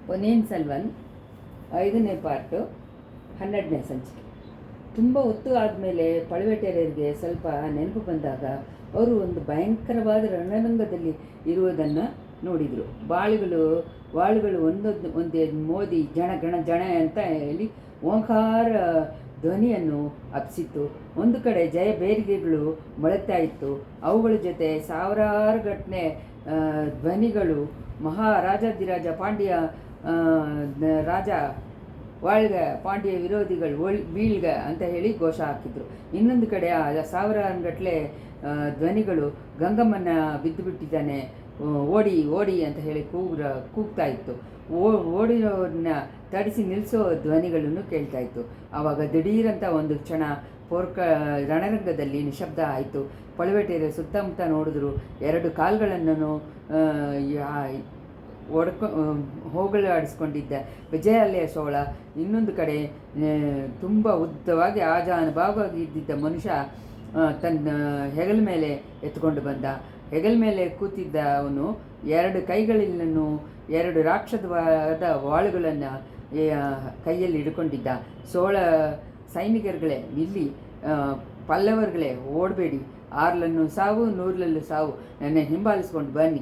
ಪೊನ್ನಿಯಿನ್ ಸೆಲ್ವನ್ 5ನೇ ಪಾರ್ಟು 12ನೇ ಸಂಚಿಕೆ. ತುಂಬ ಹೊತ್ತು ಆದಮೇಲೆ ಪழுವೇಟರೆಯರಿಗೆ ಸ್ವಲ್ಪ ನೆನಪು ಬಂದಾಗ ಅವರು ಒಂದು ಭಯಂಕರವಾದ ರಣರಂಗದಲ್ಲಿ ಇರುವುದನ್ನು ನೋಡಿದರು. ವಾಳುಗಳು ಒಂದೇ ಮೋದಿ ಜಣ ಗಣ ಜಣ ಅಂತ ಹೇಳಿ ಓಂಕಾರ ಧ್ವನಿಯನ್ನು ಹಬ್ಬಿಸಿತ್ತು. ಒಂದು ಕಡೆ ಜಯ ಬೇರಿಗೆಗಳು ಮೊಳಗ್ತಾ ಇತ್ತು. ಅವುಗಳ ಜೊತೆ ಸಾವಿರಾರು ಗಟ್ಟಲೆ ಧ್ವನಿಗಳು ಮಹಾರಾಜಾಧಿರಾಜ ಪಾಂಡ್ಯ ರಾಜ ವಾಳ್ಗ, ಪಾಂಡ್ಯ ವಿರೋಧಿಗಳು ಬೀಳ್ಗ ಅಂತ ಹೇಳಿ ಘೋಷ ಹಾಕಿದ್ರು. ಇನ್ನೊಂದು ಕಡೆ ಸಾವಿರಾರು ಗಟ್ಟಲೆ ಧ್ವನಿಗಳು ಗಂಗಮ್ಮನ ಬಿದ್ದು ಬಿಟ್ಟಿದ್ದಾನೆ, ಓಡಿ ಓಡಿ ಅಂತ ಹೇಳಿ ಕೂಗ್ತಾ ಇತ್ತು. ಓಡಿರೋರನ್ನ ತಡಿಸಿ ನಿಲ್ಲಿಸೋ ಧ್ವನಿಗಳನ್ನು ಕೇಳ್ತಾ ಇತ್ತು. ಆವಾಗ ದಿಢೀರಂತ ಒಂದು ಕ್ಷಣ ರಣರಂಗದಲ್ಲಿ ನಿಶಬ್ದ ಆಯಿತು. ಪழுವೇಟರೆಯರು ಸುತ್ತಮುತ್ತ ನೋಡಿದ್ರು. ಎರಡು ಕಾಲುಗಳನ್ನು ಹೋಗಲಾಡಿಸ್ಕೊಂಡಿದ್ದ ವಿಜಯಾಲಯ ಚೋಳ ಇನ್ನೊಂದು ಕಡೆ ತುಂಬ ಉದ್ದವಾಗಿ ಆಜಾನುಭಾವವಾಗಿ ಇದ್ದಿದ್ದ ಮನುಷ್ಯ ತನ್ನ ಹೆಗಲ ಮೇಲೆ ಎತ್ಕೊಂಡು ಬಂದ. ಹೆಗಲ ಮೇಲೆ ಕೂತಿದ್ದ ಅವನು ಎರಡು ಕೈಗಳಲ್ಲೂ ಎರಡು ರಾಕ್ಷಸವಾದ ವಾಳುಗಳನ್ನು ಕೈಯಲ್ಲಿ ಹಿಡ್ಕೊಂಡಿದ್ದ. ಚೋಳ ಸೈನಿಕರುಗಳೇ ನಿಲ್ಲಿ, ಪಲ್ಲವರುಗಳೇ ಓಡಬೇಡಿ, 6ಲನ್ನು ಸಾವು 100ಲಲ್ಲೂ ಸಾವು, ನನ್ನ ಹಿಂಬಾಲಿಸ್ಕೊಂಡು ಬನ್ನಿ,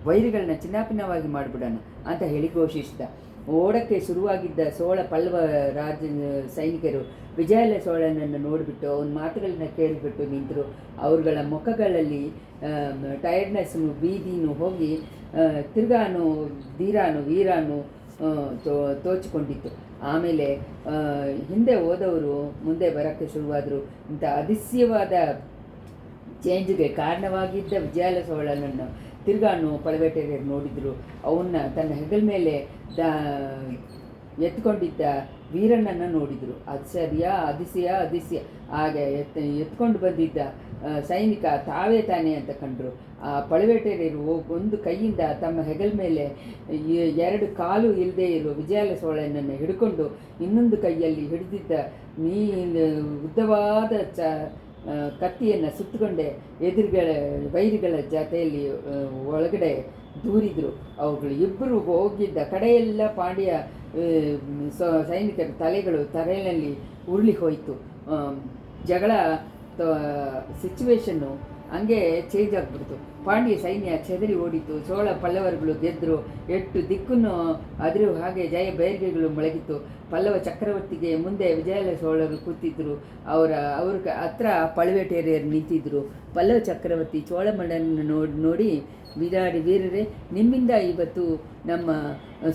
ವೈರಿಗಳನ್ನ ಚಿನ್ನಾಪಿನ್ನವಾಗಿ ಮಾಡಿಬಿಡೋಣ ಅಂತ ಹೇಳಿ ಘೋಷಿಸಿದ. ಓಡಕ್ಕೆ ಶುರುವಾಗಿದ್ದ ಚೋಳ ಪಲ್ಲವ ಸೈನಿಕರು ವಿಜಯಾಲಯ ಚೋಳನನ್ನು ನೋಡಿಬಿಟ್ಟು ಅವನ ಮಾತುಗಳನ್ನ ಕೇಳಿಬಿಟ್ಟು ನಿಂತರು. ಅವ್ರಗಳ ಮುಖಗಳಲ್ಲಿ ಟೈರ್ಡ್ನೆಸ್ನು ಬೀದಿನೂ ಹೋಗಿ ತಿರ್ಗಾನು ವೀರಾನು ತೋಚಿಕೊಂಡಿತ್ತು. ಆಮೇಲೆ ಹಿಂದೆ ಹೋದವರು ಮುಂದೆ ಬರೋಕ್ಕೆ ಶುರುವಾದರು. ಇಂಥ ಅದಿಶ್ಯವಾದ ಚೇಂಜ್ಗೆ ಕಾರಣವಾಗಿದ್ದ ವಿಜಯಾಲಯ ಚೋಳನನ್ನು ತಿರ್ಗಾನು ಪழுವೇಟರೆಯರು ನೋಡಿದರು. ಅವನ್ನ ತನ್ನ ಹೆಗಲ ಮೇಲೆ ಎತ್ಕೊಂಡಿದ್ದ ವೀರಣ್ಣನ್ನು ನೋಡಿದರು. ಅದಿಶಯ ಹಾಗೆ ಎತ್ಕೊಂಡು ಬಂದಿದ್ದ ಸೈನಿಕ ತಾವೇ ತಾನೇ ಅಂತ ಕಂಡರು. ಆ ಪழுವೇಟರೆಯರು ಒಂದು ಕೈಯಿಂದ ತಮ್ಮ ಹೆಗಲ ಮೇಲೆ 2 ಕಾಲು ಇಲ್ಲದೆ ಇರುವ ವಿಜಯಾಲಯ ಚೋಳನನ್ನು ಹಿಡ್ಕೊಂಡು ಇನ್ನೊಂದು ಕೈಯಲ್ಲಿ ಹಿಡಿದಿದ್ದ ಉದ್ದವಾದ ಕತ್ತಿಯನ್ನು ಸುತ್ತಕೊಂಡೆ ವೈರಿಗಳ ಜೊತೆಯಲ್ಲಿ ಒಳಗಡೆ ದೂರಿದರು. ಅವುಗಳು ಇಬ್ಬರು ಹೋಗಿದ್ದ ಕಡೆಯೆಲ್ಲ ಪಾಂಡ್ಯ ಸೈನಿಕರ ತಲೆಗಳು ತಲೆಯಲ್ಲಿ ಉರುಳಿ ಹೋಯಿತು. ಜಗಳ ಸಿಚುವೇಶನ್ನು ಹಂಗೆ ಚೇಂಜ್ ಆಗಿಬಿಡ್ತು. ಪಾಂಡ್ಯ ಸೈನ್ಯ ಚೆದರಿ ಓಡಿತು. ಚೋಳ ಪಲ್ಲವರುಗಳು ಗೆದ್ದರು. 8 ದಿಕ್ಕನ್ನು ಅದ್ರ ಹಾಗೆ ಜಯ ಬೇರಿಗೆಗಳು ಮೊಳಗಿತ್ತು. ಪಲ್ಲವ ಚಕ್ರವರ್ತಿಗೆ ಮುಂದೆ ವಿಜಯಾಲಯ ಚೋಳರು ಕೂತಿದ್ದರು. ಅವ್ರ ಹತ್ರ ಪழுವೇಟರೆಯರು ನಿಂತಿದ್ದರು. ಪಲ್ಲವ ಚಕ್ರವರ್ತಿ ಚೋಳಮಂಡಲನ್ನು ನೋಡಿ ಬಿಡಾಡಿ, ವೀರರೇ, ನಿಮ್ಮಿಂದ ಇವತ್ತು ನಮ್ಮ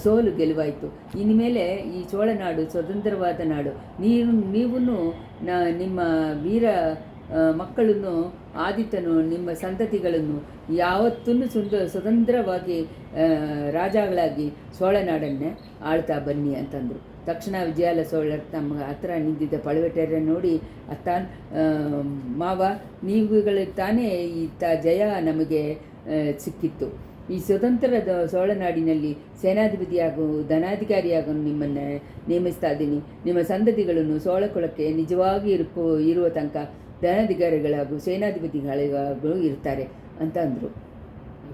ಸೋಲು ಗೆಲುವಾಯಿತು. ಇನ್ಮೇಲೆ ಈ ಚೋಳನಾಡು ಸ್ವತಂತ್ರವಾದ ನಾಡು. ನೀವು ನಿಮ್ಮ ವೀರ ಮಕ್ಕಳನ್ನು, ಆದಿತ್ಯನು ನಿಮ್ಮ ಸಂತತಿಗಳನ್ನು ಯಾವತ್ತೂ ಸ್ವತಂತ್ರವಾಗಿ ರಾಜಗಳಾಗಿ ಚೋಳನಾಡನ್ನೇ ಆಳ್ತಾ ಬನ್ನಿ ಅಂತಂದರು. ತಕ್ಷಣ ವಿಜಯಾಲಯ ಚೋಳರು ತಮ್ಮ ಹತ್ರ ನಿಂತಿದ್ದ ಪழுವೇಟರೆಯರನ್ನು ನೋಡಿ, ಅತ್ತ ಮಾವ, ನೀವುಗಳು ತಾನೇ ಜಯ ನಮಗೆ ಸಿಕ್ಕಿತ್ತು. ಈ ಸ್ವತಂತ್ರದ ಚೋಳನಾಡಿನಲ್ಲಿ ಸೇನಾಧಿಪತಿಯಾಗೂ ಧನಾಧಿಕಾರಿಯಾಗೂ ನಿಮ್ಮನ್ನು ನೇಮಿಸ್ತಾ ಇದ್ದೀನಿ. ನಿಮ್ಮ ಸಂತತಿಗಳನ್ನು ಚೋಳ ಕುಲಕ್ಕೆ ನಿಜವಾಗಿ ಇರುವ ತನಕ ಧನಾಧಿಕಾರಿಗಳಾಗೂ ಸೇನಾಧಿಪತಿಗಳಿಗಾಗೂ ಇರ್ತಾರೆ ಅಂತ ಅಂದರು.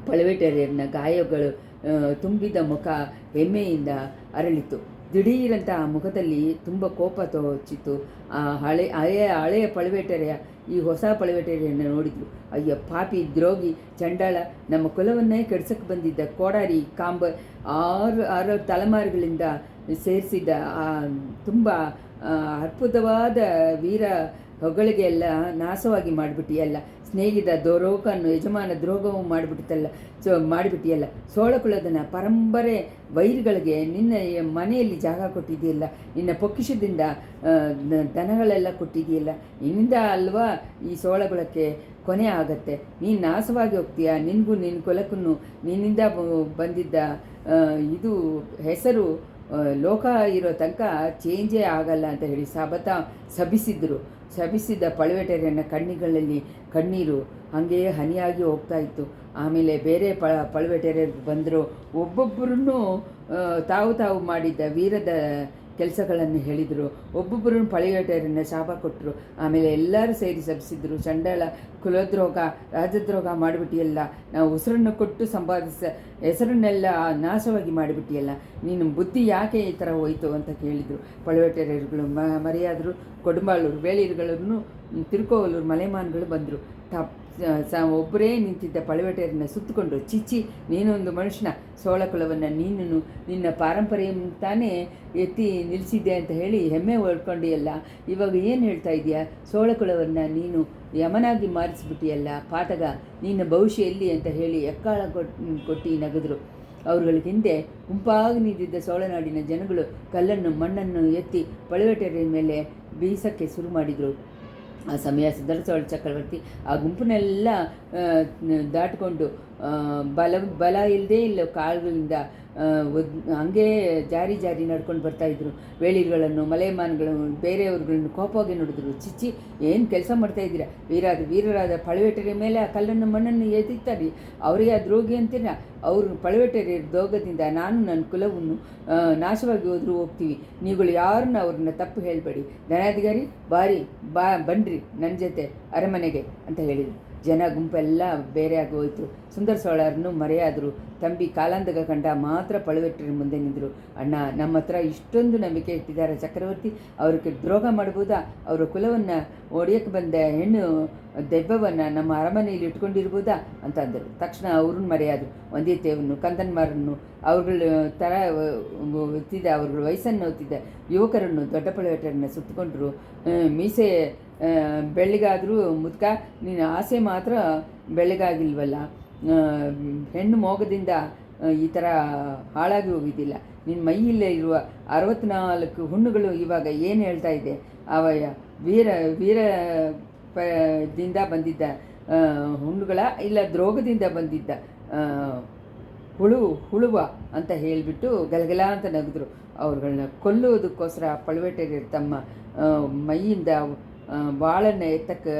ಪழுವೇಟರೆಯರನ್ನ ಗಾಯಗಳು ತುಂಬಿದ ಮುಖ ಹೆಮ್ಮೆಯಿಂದ ಅರಳಿತು. ದಿಢೀರಂತ ಆ ಮುಖದಲ್ಲಿ ತುಂಬ ಕೋಪ ತೋಚಿತು. ಆ ಹಳೆಯ ಪழுವೇಟರೆಯ ಈ ಹೊಸ ಪழுವೇಟರೆಯನ್ನು ನೋಡಿದ್ರು. ಅಯ್ಯ ಪಾಪಿ, ದ್ರೋಗಿ, ಚಂಡಾಳ, ನಮ್ಮ ಕುಲವನ್ನೇ ಕೆಡ್ಸಕ್ಕೆ ಬಂದಿದ್ದ ಕೋಡಾರಿ ಕಾಂಬ 6 ತಲೆಮಾರುಗಳಿಂದ ಸೇರಿಸಿದ್ದ ತುಂಬ ಅದ್ಭುತವಾದ ವೀರ ಹೊಗಳಿಗೆಲ್ಲ ನಾಶವಾಗಿ ಮಾಡಿಬಿಟ್ಟಿಯಲ್ಲ. ಸ್ನೇಹಿತ ದ್ರೋಹವನ್ನು ಯಜಮಾನ ದ್ರೋಹವು ಮಾಡಿಬಿಟ್ಟಿಯಲ್ಲ. ಚೋಳಕುಲದನ ಪರಂಪರೆ ವೈರಿಗಳಿಗೆ ನಿನ್ನ ಮನೆಯಲ್ಲಿ ಜಾಗ ಕೊಟ್ಟಿದೆಯಲ್ಲ, ನಿನ್ನ ಪೊಕ್ಕಿಷದಿಂದ ದನಗಳೆಲ್ಲ ಕೊಟ್ಟಿದೆಯಲ್ಲ. ನಿನ್ನಿಂದ ಅಲ್ವಾ ಈ ಚೋಳಕುಲಕ್ಕೆ ಕೊನೆ ಆಗತ್ತೆ. ನೀನು ನಾಶವಾಗಿ ಹೋಗ್ತೀಯ. ನಿನಗೂ ನಿನ್ನ ಕುಲಕ್ಕೂ ನಿನ್ನಿಂದ ಬಂದಿದ್ದ ಇದು ಹೆಸರು ಲೋಕ ಇರೋ ತನಕ ಚೇಂಜೇ ಆಗಲ್ಲ ಅಂತ ಹೇಳಿ ಶಪಿಸಿದ್ದ ಪழுವೇಟರೆಯನ್ನ ಕಣ್ಣಿಗಳಲ್ಲಿ ಕಣ್ಣೀರು ಹಾಗೆಯೇ ಹನಿಯಾಗಿ ಹೋಗ್ತಾ ಇತ್ತು. ಆಮೇಲೆ ಬೇರೆ ಪழுವೇಟರೆಯರು ಬಂದರು. ಒಬ್ಬೊಬ್ಬರನ್ನು ತಾವು ಮಾಡಿದ್ದ ಕೆಲಸಗಳನ್ನು ಹೇಳಿದರು. ಒಬ್ಬೊಬ್ಬರು ಪಳಿಗಟ್ಟೆಯರನ್ನು ಶಾಪ ಕೊಟ್ಟರು. ಆಮೇಲೆ ಎಲ್ಲರೂ ಸೇರಿ ಸಭಿಸಿದ್ರು. ಚಂಡಾಲ ಕುಲದ್ರೋಗ ರಾಜದ್ರೋಗ ಮಾಡಿಬಿಟ್ಟಿಯಲ್ಲ, ನಾವು ಉಸಿರನ್ನು ಕೊಟ್ಟು ಸಂಪಾದಿಸ ಹೆಸರನ್ನೆಲ್ಲ ನಾಶವಾಗಿ ಮಾಡಿಬಿಟ್ಟಿಯಲ್ಲ, ನೀನು ಬುದ್ಧಿ ಯಾಕೆ ಈ ಥರ ಹೋಯಿತು ಅಂತ ಕೇಳಿದರು. ಪಳುವಟೆಯರುಗಳು ಮರೆಯಾದರು. ಕೊಡುಂಬಾಳೂರು ಬೇಳೀರುಗಳನ್ನು ತಿರುಕೋವಲೂರು ಮಲೆಮಾನ್ಗಳು ಬಂದರು. ಒಬ್ಬರೇ ನಿಂತಿದ್ದ ಪಳುವಟೆಯರನ್ನು ಸುತ್ತುಕೊಂಡ್ರು. ಚಿಚ್ಚಿ, ನೀನೊಂದು ಮನುಷ್ಯನ, ಸೋಳ ಕುಲವನ್ನು ನೀನು ನಿನ್ನ ಪಾರಂಪರ್ಯ ತಾನೇ ಎತ್ತಿ ನಿಲ್ಲಿಸಿದ್ದೆ ಅಂತ ಹೇಳಿ ಹೆಮ್ಮೆ ಹೊಡ್ಕೊಂಡಿಯಲ್ಲ, ಇವಾಗ ಏನು ಹೇಳ್ತಾ ಇದೆಯಾ? ಸೋಳ ಕುಲವನ್ನು ನೀನು ಯಮನಾಗಿ ಮಾರಿಸಿಬಿಟ್ಟಿಯಲ್ಲ, ಪಾತಗ, ನಿನ್ನ ಭವಿಷ್ಯ ಎಲ್ಲಿ ಅಂತ ಹೇಳಿ ಎಕ್ಕಾಳ ಕೊಟ್ಟು ನಗದ್ರು. ಅವರುಗಳ ಹಿಂದೆ ಗುಂಪಾಗಿ ನಿಂತಿದ್ದ ಸೋಳನಾಡಿನ ಜನಗಳು ಕಲ್ಲನ್ನು ಮಣ್ಣನ್ನು ಎತ್ತಿ ಪಳುವಟೆಯರ ಮೇಲೆ ಬೀಸಕ್ಕೆ ಶುರು ಮಾಡಿದರು. ಆ ಸಮಯ ಸುದರ್ಶನ ಚಕ್ರವರ್ತಿ ಆ ಗುಂಪನ್ನೆಲ್ಲ ದಾಟಿಕೊಂಡು ಬಲ ಇಲ್ಲದೆ ಇಲ್ಲ ಕಾಳುಗಳಿಂದ ಹಂಗೇ ಜಾರಿ ನಡ್ಕೊಂಡು ಬರ್ತಾಯಿದ್ರು. ವೇಳಿಗಳನ್ನು ಮಲೆಮಾನ್ಗಳನ್ನು ಬೇರೆಯವ್ರುಗಳನ್ನು ಕೋಪವಾಗಿ ನೋಡಿದ್ರು. ಚಿಚ್ಚಿ, ಏನು ಕೆಲಸ ಮಾಡ್ತಾಯಿದ್ದೀರಾ? ವೀರರಾದ ಪಳುವಟೆಯರ ಮೇಲೆ ಆ ಕಲ್ಲನ್ನು ಮಣ್ಣನ್ನು ಎತ್ತಿತ್ತಾರೆ, ಅವರಿಗೆ ಆ ದ್ರೋಗಿ ಅಂತೀರ? ಅವರು ಪಳುವಟೆಯರ ದೋಗದಿಂದ ನಾನು ನನ್ನ ಕುಲವನ್ನು ನಾಶವಾಗಿ ಹೋದರೂ ಹೋಗ್ತೀವಿ, ನೀವುಗಳು ಯಾರನ್ನ ಅವ್ರನ್ನ ತಪ್ಪು ಹೇಳಬೇಡಿ. ಧನಾಧಿಕಾರಿ ಬನ್ನಿರಿ ನನ್ನ ಜೊತೆ ಅರಮನೆಗೆ ಅಂತ ಹೇಳಿದರು. ಜನ ಗುಂಪೆಲ್ಲ ಬೇರೆ ಆಗೋಯ್ತು. ಸುಂದರ ಸೋಳರನ್ನು ಮರೆಯಾದರು. ತಂಬಿ ಕಾಲಾಂತಕ ಕಂಡ ಮಾತ್ರ ಪಳುವಟೆಯರ ಮುಂದೆ ನಿಂದರು. ಅಣ್ಣ, ನಮ್ಮ ಹತ್ರ ಇಷ್ಟೊಂದು ನಂಬಿಕೆ ಇಟ್ಟಿದ್ದಾರೆ ಚಕ್ರವರ್ತಿ, ಅವ್ರಿಗೆ ದ್ರೋಹ ಮಾಡ್ಬೋದಾ? ಅವರ ಕುಲವನ್ನು ಒಡೆಯಕ್ಕೆ ಬಂದ ಹೆಣ್ಣು ದೆವ್ವವನ್ನು ನಮ್ಮ ಅರಮನೆಯಲ್ಲಿ ಇಟ್ಕೊಂಡಿರ್ಬೋದಾ ಅಂತ ಅಂದರು. ತಕ್ಷಣ ಅವ್ರನ್ನ ಮರೆಯಾದರು. ವಂದಿತೇವನ್ನು ಕಂದನ್ಮಾರನ್ನು ಅವ್ರುಗಳ ಥರ ಒತ್ತಿದ್ದ ಅವ್ರುಗಳ ವಯಸ್ಸನ್ನು ಒತ್ತಿದ್ದ ಯುವಕರನ್ನು ದೊಡ್ಡ ಪಳುವಟೆಯರನ್ನ ಸುತ್ತಕೊಂಡ್ರು. ಮೀಸೆ ಬೆಳ್ಳಿಗಾದರೂ ಮುದ್ಕ, ನಿನ್ನ ಆಸೆ ಮಾತ್ರ ಬೆಳಗಾಗಿಲ್ವಲ್ಲ, ಹೆಣ್ಣು ಮೋಗದಿಂದ ಈ ಥರ ಹಾಳಾಗಿ ಹೋಗಿದ್ದಿಲ್ಲ. ನಿನ್ನ ಮೈಯಲ್ಲೇ ಇರುವ 64 ಹುಣ್ಣುಗಳು ಇವಾಗ ಏನು ಹೇಳ್ತಾ ಇದೆ? ಅವಯ ದಿಂದ ಬಂದಿದ್ದ ಹುಣ್ಣುಗಳ ಇಲ್ಲ ದ್ರೋಗದಿಂದ ಬಂದಿದ್ದ ಹುಳುವ ಅಂತ ಹೇಳಿಬಿಟ್ಟು ಗಲಗಲ ಅಂತ ನಗಿದ್ರು. ಅವ್ರುಗಳನ್ನ ಕೊಲ್ಲುವುದಕ್ಕೋಸ್ಕರ ಪಳುವಟೆಯರು ತಮ್ಮ ಮೈಯಿಂದ ವಾಳನ್ನು ಎತ್ತಕ್ಕೆ